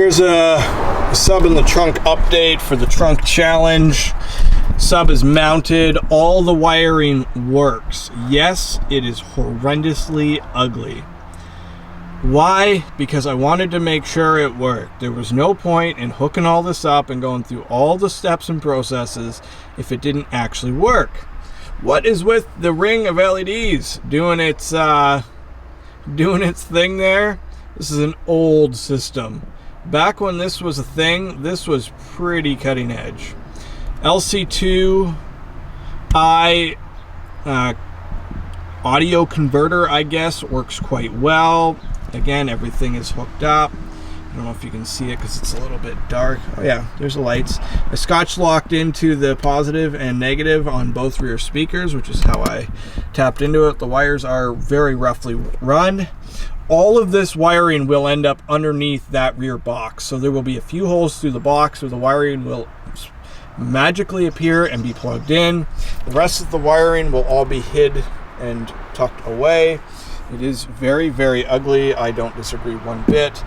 Here's a sub in the trunk update for the trunk challenge. Sub is mounted. All the wiring works. Yes, it is horrendously ugly. Why? Because I wanted to make sure it worked. There was no point in hooking all this up and going through all the steps and processes if it didn't actually work. What is with the ring of LEDs doing its thing there? This is an old system. Back when this was a thing, this was pretty cutting edge. LC2i audio converter, I guess, works quite well. Again, everything is hooked up. I don't know if you can see it because it's a little bit dark. Oh yeah, there's the lights. I scotch locked into the positive and negative on both rear speakers, which is how I tapped into it. The wires are very roughly run. All of this wiring will end up underneath that rear box. So there will be a few holes through the box where the wiring will magically appear and be plugged in. The rest of the wiring will all be hid and tucked away. It is very, very ugly. I don't disagree one bit.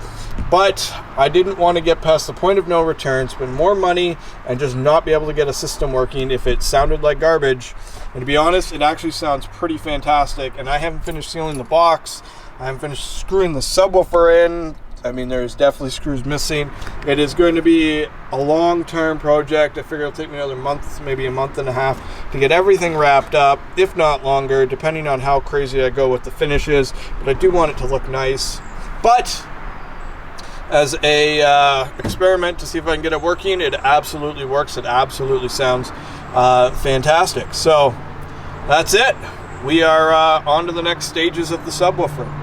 But I didn't want to get past the point of no return, spend more money, and just not be able to get a system working if it sounded like garbage. And to be honest, it actually sounds pretty fantastic. And I haven't finished sealing the box. I haven't finished screwing the subwoofer in. I mean, there's definitely screws missing. It is going to be a long-term project. I figure it'll take me another month, maybe a month and a half to get everything wrapped up, if not longer, depending on how crazy I go with the finishes. But I do want it to look nice. But as a experiment to see if I can get it working, it absolutely works. It absolutely sounds fantastic. So that's it. We are on to the next stages of the subwoofer.